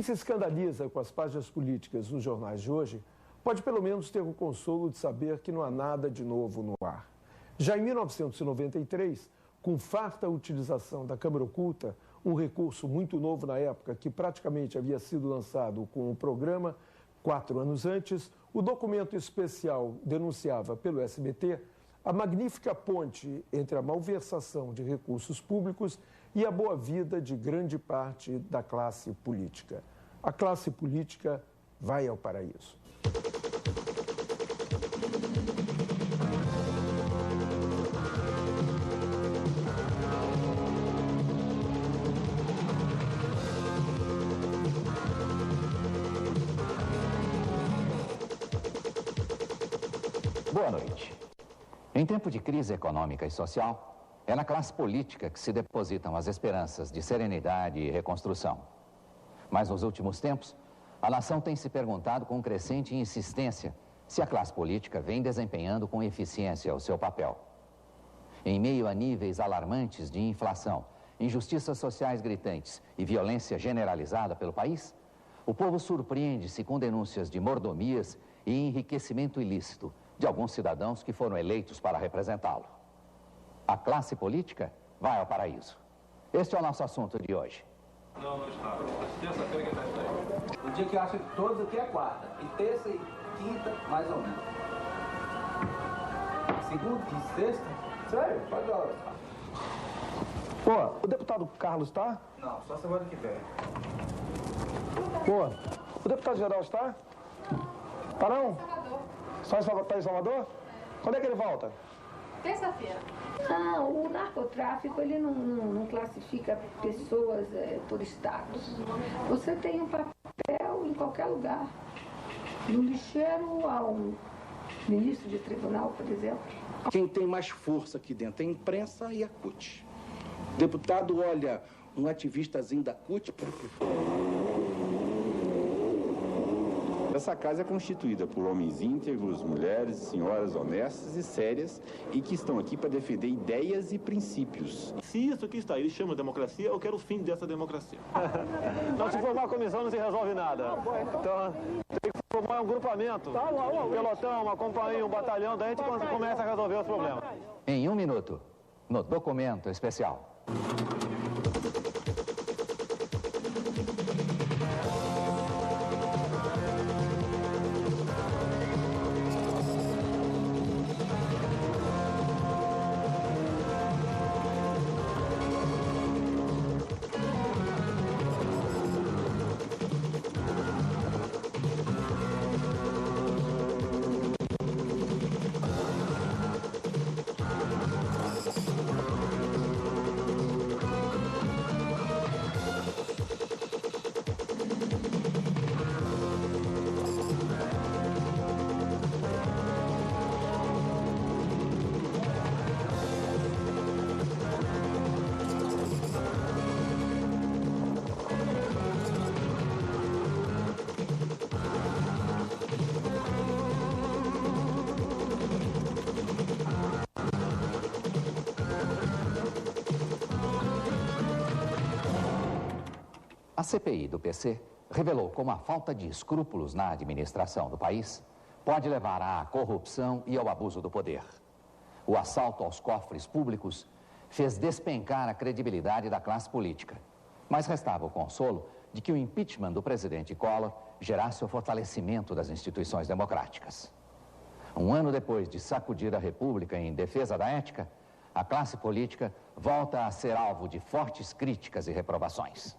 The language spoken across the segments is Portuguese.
se escandaliza com as páginas políticas nos jornais de hoje, pode pelo menos ter o consolo de saber que não há nada de novo no ar. Já em 1993, com farta utilização da câmara oculta, um recurso muito novo na época, que praticamente havia sido lançado com o programa 4 anos antes, o documento especial denunciava pelo SBT a magnífica ponte entre a malversação de recursos públicos e a boa-vida de grande parte da classe política. A classe política vai ao paraíso. Boa noite. Em tempo de crise econômica e social, é na classe política que se depositam as esperanças de serenidade e reconstrução. Mas nos últimos tempos, a nação tem se perguntado com crescente insistência se a classe política vem desempenhando com eficiência o seu papel. Em meio a níveis alarmantes de inflação, injustiças sociais gritantes e violência generalizada pelo país, o povo surpreende-se com denúncias de mordomias e enriquecimento ilícito de alguns cidadãos que foram eleitos para representá-lo. A classe política vai ao paraíso. Este é o nosso assunto de hoje. Não está. Terça-feira que vai sair. O dia que eu acho que todos aqui é quarta. E terça e quinta, mais ou menos. Segunda e sexta? Sério? Pode dar. Pô, o deputado Carlos está? Não, só semana que vem. Pô, o deputado geral está? Tá não? Só está em Salvador? Quando é que ele volta? Terça-feira. Não, o narcotráfico, ele não classifica pessoas por status. Você tem um papel em qualquer lugar. Do lixeiro ao ministro de tribunal, por exemplo. Quem tem mais força aqui dentro é a imprensa e a CUT. O deputado olha um ativistazinho da CUT... Essa casa é constituída por homens íntegros, mulheres e senhoras honestas e sérias e que estão aqui para defender ideias e princípios. Se isso aqui está, ele chama de democracia, eu quero o fim dessa democracia. Não, se formar comissão não se resolve nada. Então, tem que formar um grupamento, um pelotão, uma companhia, um batalhão, daí a gente começa a resolver os problemas. Em 1 minuto, no documento especial. A CPI do PC revelou como a falta de escrúpulos na administração do país pode levar à corrupção e ao abuso do poder. O assalto aos cofres públicos fez despencar a credibilidade da classe política, mas restava o consolo de que o impeachment do presidente Collor gerasse o fortalecimento das instituições democráticas. Um ano depois de sacudir a República em defesa da ética, a classe política volta a ser alvo de fortes críticas e reprovações.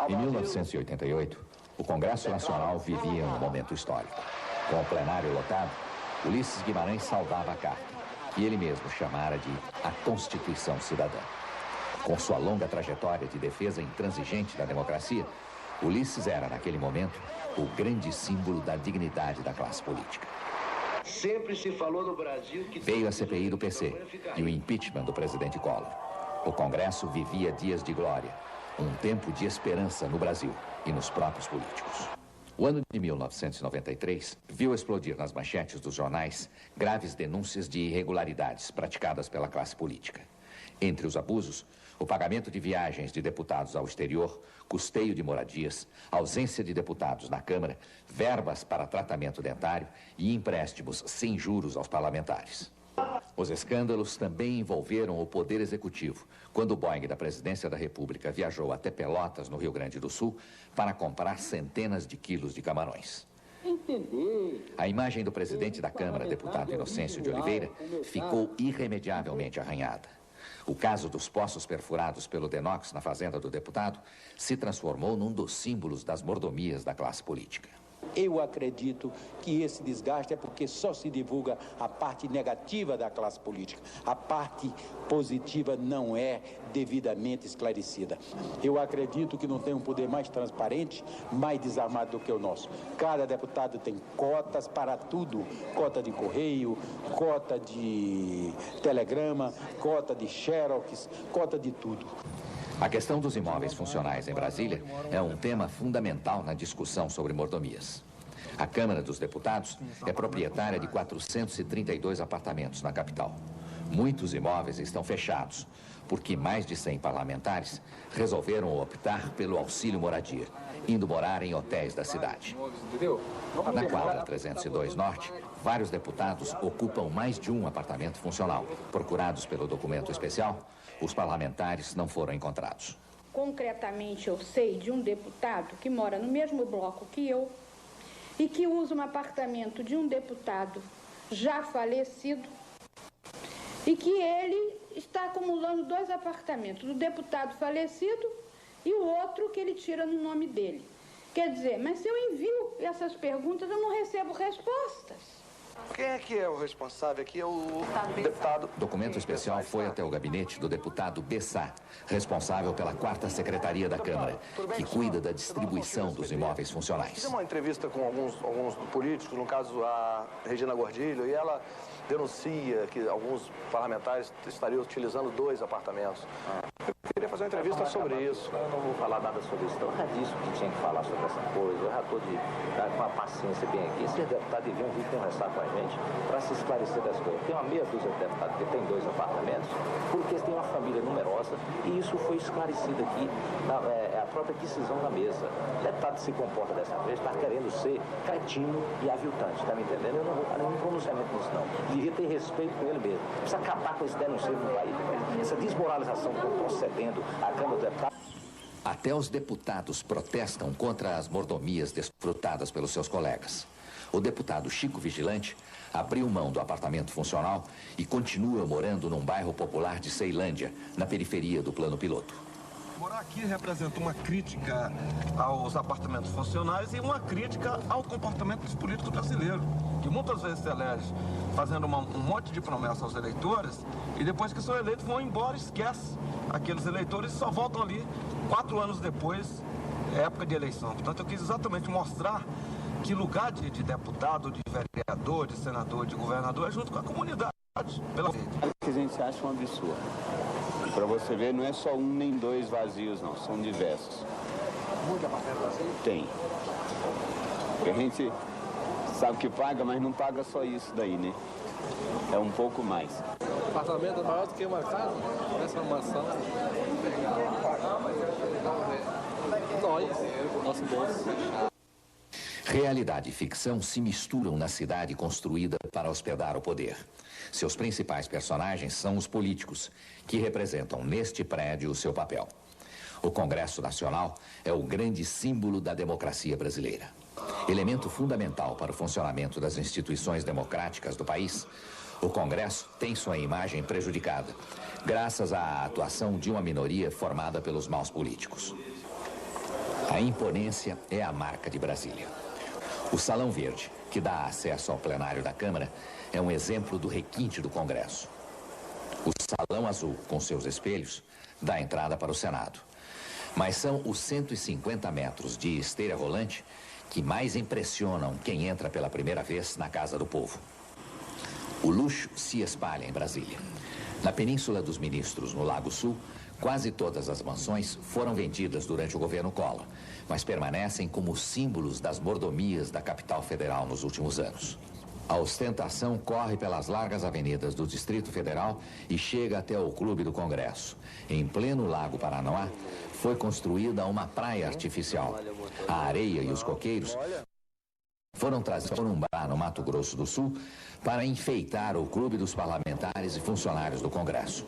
Em 1988, o Congresso Nacional vivia um momento histórico. Com o plenário lotado, Ulisses Guimarães saudava a carta, que ele mesmo chamara de a Constituição Cidadã. Com sua longa trajetória de defesa intransigente da democracia, Ulisses era, naquele momento, o grande símbolo da dignidade da classe política. Sempre se falou no Brasil que... Veio a CPI do PC e o impeachment do presidente Collor. O Congresso vivia dias de glória, um tempo de esperança no Brasil e nos próprios políticos. O ano de 1993 viu explodir nas manchetes dos jornais graves denúncias de irregularidades praticadas pela classe política. Entre os abusos, o pagamento de viagens de deputados ao exterior, custeio de moradias, ausência de deputados na Câmara, verbas para tratamento dentário e empréstimos sem juros aos parlamentares. Os escândalos também envolveram o Poder Executivo, quando o Boeing da Presidência da República viajou até Pelotas, no Rio Grande do Sul, para comprar centenas de quilos de camarões. A imagem do presidente da Câmara, deputado Inocêncio de Oliveira, ficou irremediavelmente arranhada. O caso dos poços perfurados pelo Denox na fazenda do deputado se transformou num dos símbolos das mordomias da classe política. Eu acredito que esse desgaste é porque só se divulga a parte negativa da classe política. A parte positiva não é devidamente esclarecida. Eu acredito que não tem um poder mais transparente, mais desarmado do que o nosso. Cada deputado tem cotas para tudo. Cota de correio, cota de telegrama, cota de xerox, cota de tudo. A questão dos imóveis funcionais em Brasília é um tema fundamental na discussão sobre mordomias. A Câmara dos Deputados é proprietária de 432 apartamentos na capital. Muitos imóveis estão fechados, porque mais de 100 parlamentares resolveram optar pelo auxílio moradia, indo morar em hotéis da cidade. Na quadra 302 Norte, vários deputados ocupam mais de um apartamento funcional. Procurados pelo documento especial, os parlamentares não foram encontrados. Concretamente, eu sei de um deputado que mora no mesmo bloco que eu e que usa um apartamento de um deputado já falecido e que ele está acumulando 2 apartamentos, do deputado falecido e o outro que ele tira no nome dele. Quer dizer, mas se eu envio essas perguntas, eu não recebo respostas. Quem é que é o responsável aqui? É o deputado. O documento especial foi até o gabinete do deputado Bessá, responsável pela 4ª Secretaria da Câmara, que cuida da distribuição dos imóveis funcionais. Fiz uma entrevista com alguns políticos, no caso a Regina Gordilho, e ela denuncia que alguns parlamentares estariam utilizando 2 apartamentos. Eu queria fazer uma entrevista sobre isso. Eu não vou falar nada sobre isso, não. Eu já disse que tinha que falar sobre essa coisa. Eu já estou com a paciência bem aqui. Esses deputados deviam vir conversar com a gente para se esclarecer das coisas. Tem uma meia dúzia de deputados que tem 2 apartamentos, porque eles têm uma família numerosa e isso foi esclarecido aqui, a própria decisão da mesa. O deputado se comporta dessa vez, está querendo ser cretino e aviltante, está me entendendo? Eu não vou fazer nenhum pronunciamento nisso, não. Devia ter respeito com ele mesmo. Precisa acabar com esse denúncio no país. Essa desmoralização que está procedendo à Câmara dos Deputados. Até os deputados protestam contra as mordomias desfrutadas pelos seus colegas. O deputado Chico Vigilante abriu mão do apartamento funcional e continua morando num bairro popular de Ceilândia, na periferia do plano piloto. Morar aqui representa uma crítica aos apartamentos funcionais e uma crítica ao comportamento dos políticos brasileiros, que muitas vezes se elege fazendo um monte de promessas aos eleitores e depois que são eleitos vão embora, esquece aqueles eleitores e só voltam ali 4 anos depois, época de eleição. Portanto, eu quis exatamente mostrar que lugar de deputado, de vereador, de senador, de governador é junto com a comunidade. Que a gente acha um absurdo. Para você ver, não é só 1 nem 2 vazios, não, são diversos. Muito apartamento vazio? Tem. A gente sabe que paga, mas não paga só isso daí, né? É um pouco mais. O apartamento é maior do que uma casa? Parece uma mansão. Nosso bolso. Realidade e ficção se misturam na cidade construída para hospedar o poder. Seus principais personagens são os políticos, que representam neste prédio o seu papel. O Congresso Nacional é o grande símbolo da democracia brasileira. Elemento fundamental para o funcionamento das instituições democráticas do país, o Congresso tem sua imagem prejudicada, graças à atuação de uma minoria formada pelos maus políticos. A imponência é a marca de Brasília. O Salão Verde, que dá acesso ao plenário da Câmara, é um exemplo do requinte do Congresso. O Salão Azul, com seus espelhos, dá entrada para o Senado. Mas são os 150 metros de esteira rolante que mais impressionam quem entra pela primeira vez na Casa do Povo. O luxo se espalha em Brasília. Na Península dos Ministros, no Lago Sul, quase todas as mansões foram vendidas durante o governo Collor, mas permanecem como símbolos das mordomias da capital federal nos últimos anos. A ostentação corre pelas largas avenidas do Distrito Federal e chega até o Clube do Congresso. Em pleno Lago Paranoá, foi construída uma praia artificial. A areia e os coqueiros foram trazidos para Corumbá, no Mato Grosso do Sul, para enfeitar o Clube dos Parlamentares e Funcionários do Congresso.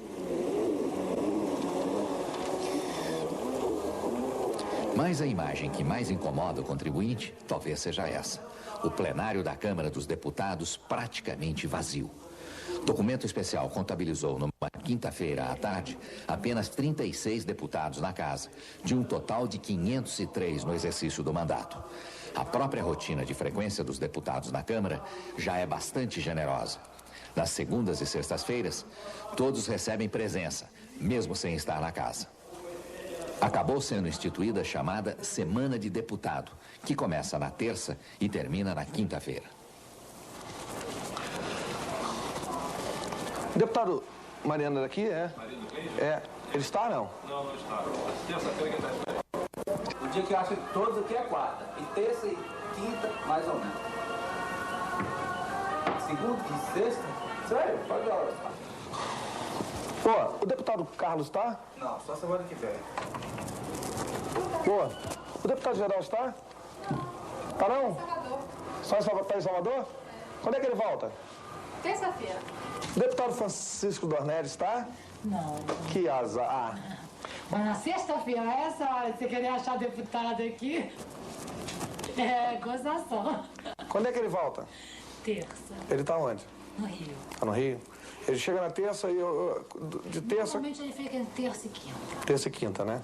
Mas a imagem que mais incomoda o contribuinte talvez seja essa. O plenário da Câmara dos Deputados praticamente vazio. Documento especial contabilizou numa quinta-feira à tarde apenas 36 deputados na casa, de um total de 503 no exercício do mandato. A própria rotina de frequência dos deputados na Câmara já é bastante generosa. Nas segundas e sextas-feiras, todos recebem presença, mesmo sem estar na casa. Acabou sendo instituída a chamada Semana de Deputado, que começa na terça e termina na quinta-feira. Deputado Mariano daqui, é? Ele está, não? Não está. Terça-feira que está. O dia que eu acho que todos aqui é quarta. E terça e quinta, mais ou menos. Segunda e sexta? Sério? Pode dar. Pô, o deputado Carlos está? Não, só semana que vem. Pô, o deputado geral está? Tá não? Só está em Salvador? Quando é que ele volta? Terça-feira. O deputado Francisco Dornelles está? Não. Que azar. Mas na sexta-feira, essa hora, você querer achar deputado aqui, é gozação. Quando é que ele volta? Terça. Ele está onde? No Rio. Tá no Rio? Ele chega na terça e de terça... Normalmente ele fica em terça e quinta. Terça e quinta, né?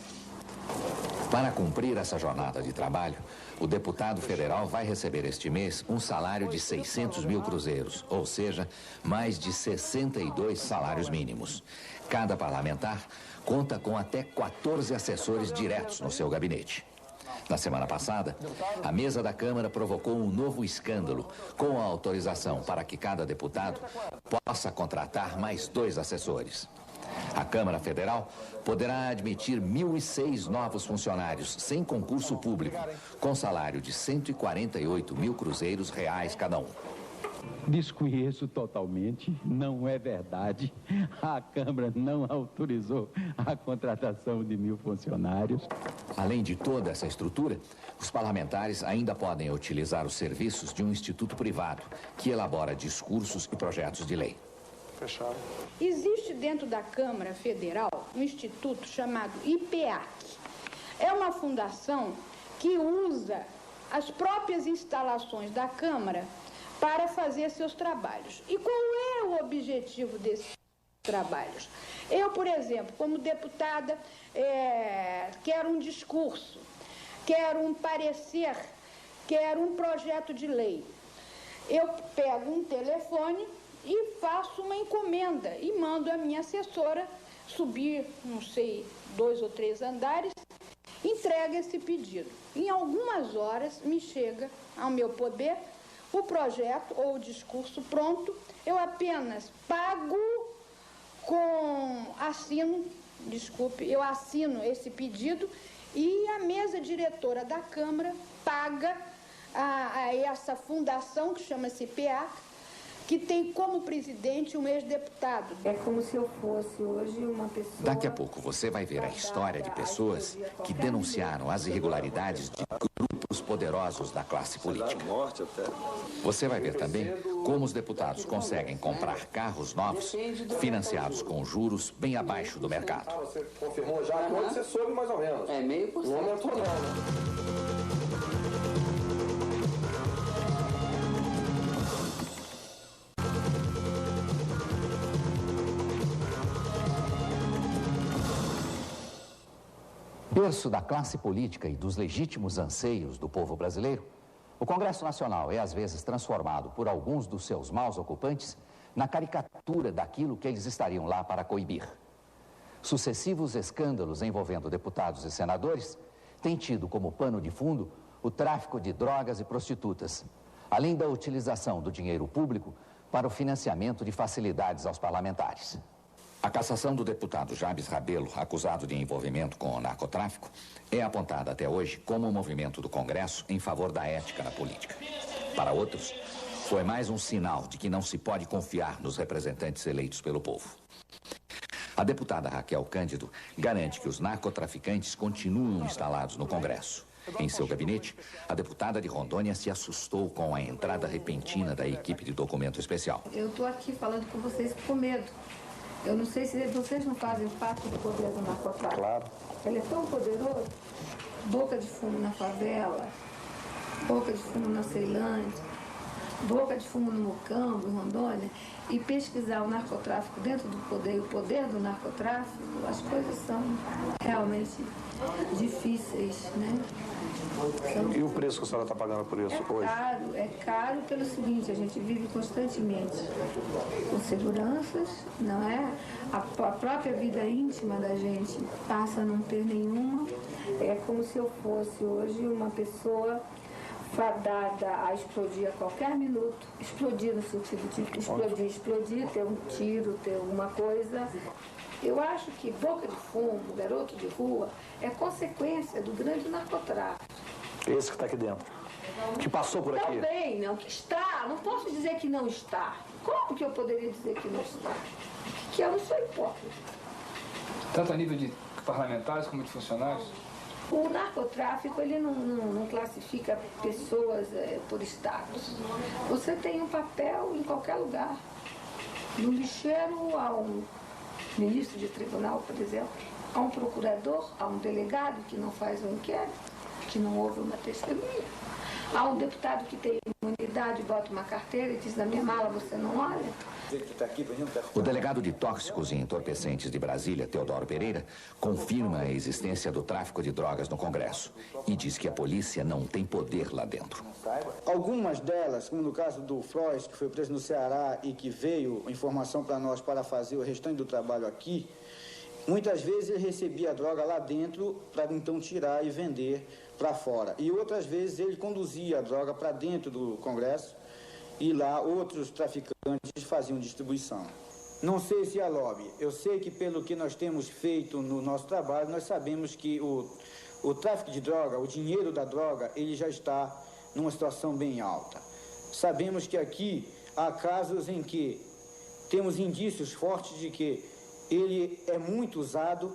Para cumprir essa jornada de trabalho, o deputado federal vai receber este mês um salário de 600 mil cruzeiros, ou seja, mais de 62 salários mínimos. Cada parlamentar conta com até 14 assessores diretos no seu gabinete. Na semana passada, a mesa da Câmara provocou um novo escândalo, com a autorização para que cada deputado possa contratar mais 2 assessores. A Câmara Federal poderá admitir 1.006 novos funcionários, sem concurso público, com salário de 148 mil cruzeiros reais cada um. Desconheço totalmente, não é verdade. A Câmara não autorizou a contratação de 1.000 funcionários. Além de toda essa estrutura, os parlamentares ainda podem utilizar os serviços de um instituto privado, que elabora discursos e projetos de lei. Fechado. Existe dentro da Câmara Federal um instituto chamado IPEAC. É uma fundação que usa as próprias instalações da Câmara para fazer seus trabalhos. E qual é o objetivo desses trabalhos? Eu, por exemplo, como deputada, quero um discurso, quero um parecer, quero um projeto de lei. Eu pego um telefone e faço uma encomenda e mando a minha assessora subir, não sei, 2 ou 3 andares, entrega esse pedido. Em algumas horas me chega ao meu poder o projeto ou o discurso pronto, eu apenas pago eu assino esse pedido e a mesa diretora da Câmara paga a essa fundação que chama-se IPEAC, que tem como presidente um ex-deputado. É como se eu fosse hoje uma pessoa... Daqui a pouco você vai ver a história de pessoas que denunciaram as irregularidades de grupos poderosos da classe política. Você vai ver também como os deputados conseguem comprar carros novos financiados com juros bem abaixo do mercado. Você confirmou já quando você soube mais ou menos. É 0,5%. Não aumentou não. Berço da classe política e dos legítimos anseios do povo brasileiro, o Congresso Nacional é às vezes transformado por alguns dos seus maus ocupantes na caricatura daquilo que eles estariam lá para coibir. Sucessivos escândalos envolvendo deputados e senadores têm tido como pano de fundo o tráfico de drogas e prostitutas, além da utilização do dinheiro público para o financiamento de facilidades aos parlamentares. A cassação do deputado Jabes Rabelo, acusado de envolvimento com o narcotráfico, é apontada até hoje como um movimento do Congresso em favor da ética na política. Para outros, Foi mais um sinal de que não se pode confiar nos representantes eleitos pelo povo. A deputada Raquel Cândido garante que os narcotraficantes continuam instalados no Congresso. Em seu gabinete, a deputada de Rondônia se assustou com a entrada repentina da equipe de documento especial. Eu estou aqui falando com vocês com medo. Eu não sei se vocês não fazem parte do poder do narcotráfico. Claro. Ele é tão poderoso. Boca de fumo na favela, boca de fumo na Ceilândia, boca de fumo no Mocambo, em Rondônia, e pesquisar o narcotráfico dentro do poder e o poder do narcotráfico, as coisas são realmente difíceis, né? E o preço que a senhora está pagando por isso hoje? É caro pelo seguinte, a gente vive constantemente com seguranças, não é? A própria vida íntima da gente passa a não ter nenhuma. É como se eu fosse hoje uma pessoa fadada a explodir a qualquer minuto, explodir no sentido de explodir, ter um tiro, ter alguma coisa. Eu acho que boca de fumo, garoto de rua, é consequência do grande narcotráfico. Esse que está aqui dentro, que passou por aqui. Também, não, que está. Não posso dizer que não está. Como que eu poderia dizer que não está? Que eu não sou hipócrita. Tanto a nível de parlamentares como de funcionários? O narcotráfico, ele não classifica pessoas por status. Você tem um papel em qualquer lugar. No lixeiro, há um ministro de tribunal, por exemplo, há um procurador, há um delegado que não faz um inquérito, que não ouve uma testemunha. Há um deputado que tem imunidade, bota uma carteira e diz, na minha mala você não olha. O delegado de tóxicos e entorpecentes de Brasília, Teodoro Pereira, confirma a existência do tráfico de drogas no Congresso e diz que a polícia não tem poder lá dentro. Algumas delas, como no caso do Frois, que foi preso no Ceará e que veio informação para nós para fazer o restante do trabalho aqui, muitas vezes ele recebia a droga lá dentro para então tirar e vender para fora. E outras vezes ele conduzia a droga para dentro do Congresso e lá outros traficantes faziam distribuição. Não sei se é lobby. Eu sei que pelo que nós temos feito no nosso trabalho, nós sabemos que o tráfico de droga, o dinheiro da droga, ele já está numa situação bem alta. Sabemos que aqui há casos em que temos indícios fortes de que ele é muito usado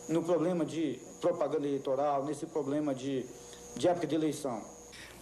no problema de propaganda eleitoral, nesse problema de época de eleição.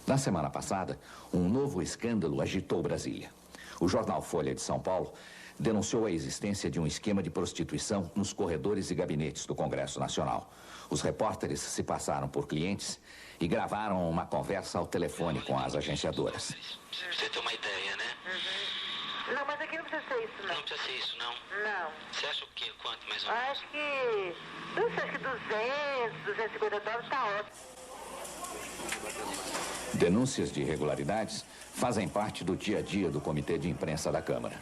Na semana passada, um novo escândalo agitou Brasília. O jornal Folha de São Paulo denunciou a existência de um esquema de prostituição nos corredores e gabinetes do Congresso Nacional. Os repórteres se passaram por clientes e gravaram uma conversa ao telefone com as agenciadoras. Você tem uma ideia, né? Uhum. Não, mas aqui não precisa ser isso, não. Não precisa ser isso, não? Não. Você acha o quê? Quanto, mais ou menos? Acho que 200, 250 dólares está ótimo. Denúncias de irregularidades fazem parte do dia a dia do Comitê de Imprensa da Câmara.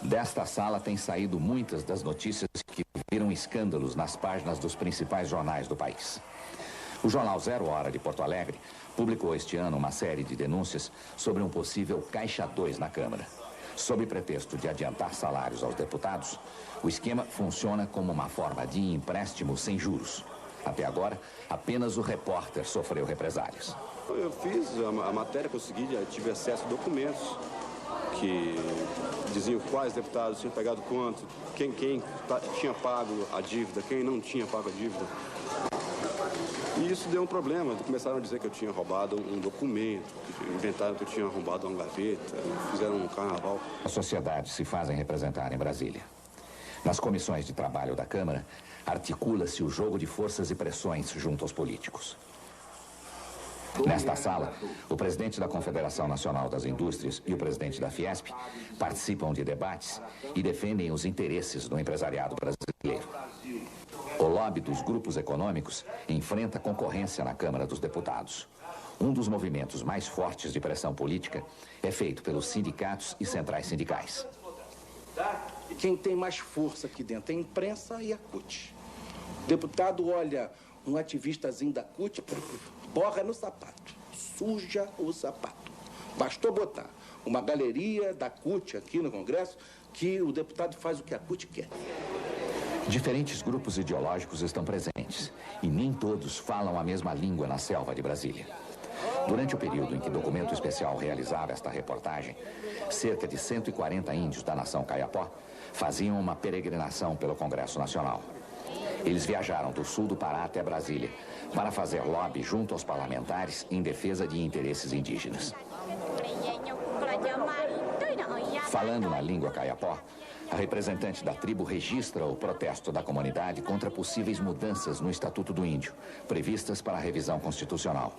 Desta sala têm saído muitas das notícias que viram escândalos nas páginas dos principais jornais do país. O jornal Zero Hora de Porto Alegre publicou este ano uma série de denúncias sobre um possível Caixa 2 na Câmara. Sob pretexto de adiantar salários aos deputados, o esquema funciona como uma forma de empréstimo sem juros. Até agora, apenas o repórter sofreu represálias. Eu fiz a matéria, consegui, tive acesso a documentos que diziam quais deputados tinham pegado quanto, quem tinha pago a dívida, quem não tinha pago a dívida. E isso deu um problema. Começaram a dizer que eu tinha roubado um documento, inventaram que eu tinha roubado uma gaveta, fizeram um carnaval. A sociedade se fazem representar em Brasília. Nas comissões de trabalho da Câmara, articula-se o jogo de forças e pressões junto aos políticos. Nesta sala, o presidente da Confederação Nacional das Indústrias e o presidente da Fiesp participam de debates e defendem os interesses do empresariado brasileiro. O lobby dos grupos econômicos enfrenta concorrência na Câmara dos Deputados. Um dos movimentos mais fortes de pressão política é feito pelos sindicatos e centrais sindicais. Quem tem mais força aqui dentro é a imprensa e a CUT. O deputado olha um ativistazinho da CUT, borra no sapato, suja o sapato. Bastou botar uma galeria da CUT aqui no Congresso que o deputado faz o que a CUT quer. Diferentes grupos ideológicos estão presentes e nem todos falam a mesma língua na selva de Brasília. Durante o período em que Documento Especial realizava esta reportagem, cerca de 140 índios da nação Kayapó faziam uma peregrinação pelo Congresso Nacional. Eles viajaram do sul do Pará até Brasília para fazer lobby junto aos parlamentares em defesa de interesses indígenas. Falando na língua Kayapó, a representante da tribo registra o protesto da comunidade contra possíveis mudanças no Estatuto do Índio, previstas para a revisão constitucional.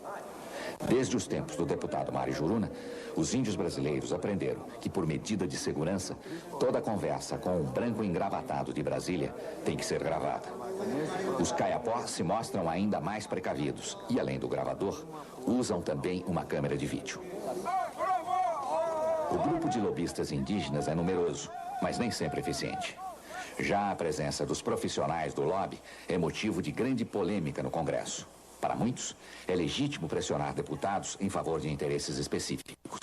Desde os tempos do deputado Mário Juruna, os índios brasileiros aprenderam que, por medida de segurança, toda conversa com um branco engravatado de Brasília tem que ser gravada. Os Kayapó se mostram ainda mais precavidos e, além do gravador, usam também uma câmera de vídeo. O grupo de lobistas indígenas é numeroso, mas nem sempre eficiente. Já a presença dos profissionais do lobby é motivo de grande polêmica no Congresso. Para muitos, é legítimo pressionar deputados em favor de interesses específicos.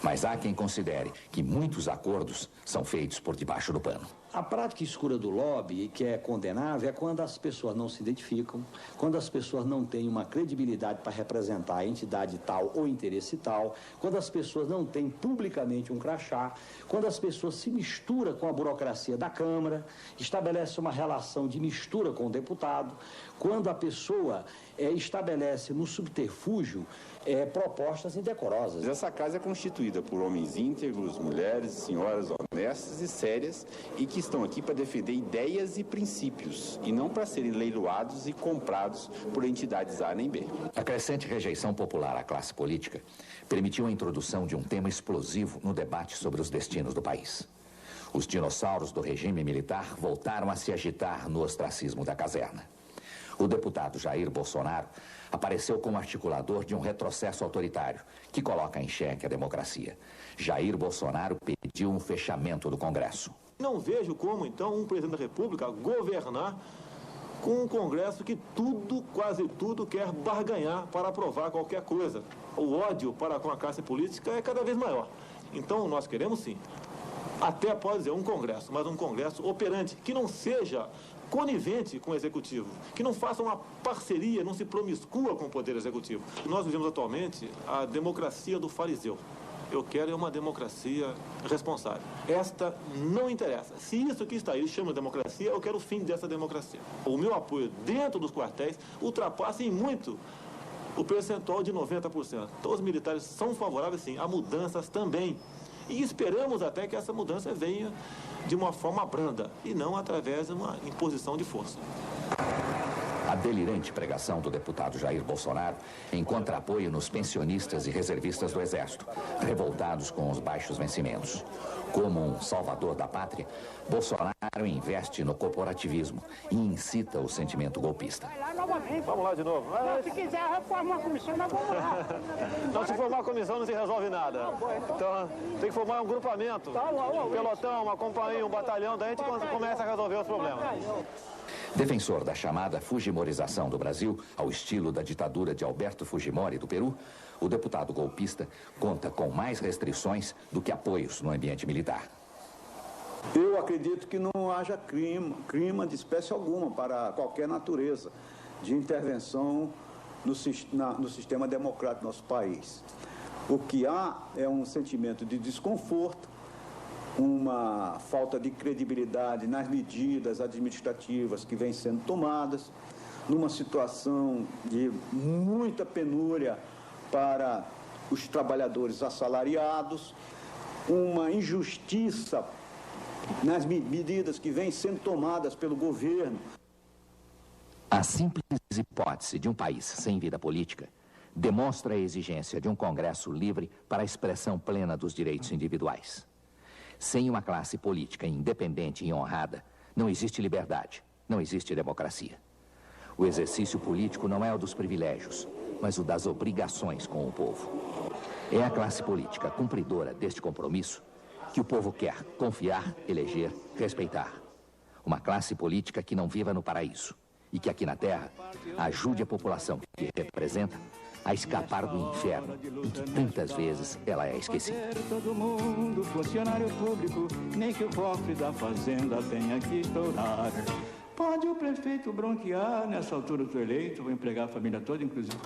Mas há quem considere que muitos acordos são feitos por debaixo do pano. A prática escura do lobby, que é condenável, é quando as pessoas não se identificam, quando as pessoas não têm uma credibilidade para representar a entidade tal ou interesse tal, quando as pessoas não têm publicamente um crachá, quando as pessoas se misturam com a burocracia da Câmara, estabelece uma relação de mistura com o deputado, quando a pessoa estabelece no subterfúgio propostas indecorosas. Essa casa é constituída por homens íntegros, mulheres, senhoras honestas e sérias e que estão aqui para defender ideias e princípios e não para serem leiloados e comprados por entidades A nem B. A crescente rejeição popular à classe política permitiu a introdução de um tema explosivo no debate sobre os destinos do país. Os dinossauros do regime militar voltaram a se agitar no ostracismo da caserna. O deputado Jair Bolsonaro apareceu como articulador de um retrocesso autoritário que coloca em xeque a democracia. Jair Bolsonaro pediu um fechamento do Congresso. Não vejo como, então, um presidente da República governar com um Congresso que tudo, quase tudo, quer barganhar para aprovar qualquer coisa. O ódio para com a classe política é cada vez maior. Então, nós queremos, sim, até pode dizer um Congresso, mas um Congresso operante, que não seja conivente com o Executivo, que não faça uma parceria, não se promiscua com o Poder Executivo. Nós vivemos atualmente a democracia do fariseu. Eu quero uma democracia responsável. Esta não interessa. Se isso que está aí chama democracia, eu quero o fim dessa democracia. O meu apoio dentro dos quartéis ultrapassa em muito o percentual de 90%. Então, os militares são favoráveis, sim, a mudanças também. E esperamos até que essa mudança venha de uma forma branda e não através de uma imposição de força. A delirante pregação do deputado Jair Bolsonaro encontra apoio nos pensionistas e reservistas do Exército, revoltados com os baixos vencimentos. Como um salvador da pátria, Bolsonaro investe no corporativismo e incita o sentimento golpista. Vamos lá de novo. Não, se quiser reformar a comissão, nós vamos lá. Não, se formar a comissão não se resolve nada. Então, tem que formar um grupamento, um pelotão, uma companhia, um batalhão, daí a gente começa a resolver os problemas. Defensor da chamada fujimorização do Brasil, ao estilo da ditadura de Alberto Fujimori do Peru, o deputado golpista conta com mais restrições do que apoios no ambiente militar. Eu acredito que não haja crime de espécie alguma para qualquer natureza de intervenção no sistema democrático do nosso país. O que há é um sentimento de desconforto, uma falta de credibilidade nas medidas administrativas que vêm sendo tomadas, numa situação de muita penúria para os trabalhadores assalariados, uma injustiça nas medidas que vêm sendo tomadas pelo governo. A simples hipótese de um país sem vida política demonstra a exigência de um Congresso livre para a expressão plena dos direitos individuais. Sem uma classe política independente e honrada, não existe liberdade, não existe democracia. O exercício político não é o dos privilégios, mas o das obrigações com o povo. É a classe política cumpridora deste compromisso que o povo quer confiar, eleger, respeitar. Uma classe política que não viva no paraíso e que aqui na Terra ajude a população que representa a escapar do inferno em que tantas vezes ela é esquecida. Todo mundo, funcionário público, nem que o cofre da fazenda tenha que estourar. Pode o prefeito bronquear, nessa altura do eleito, vou empregar a família toda, inclusive.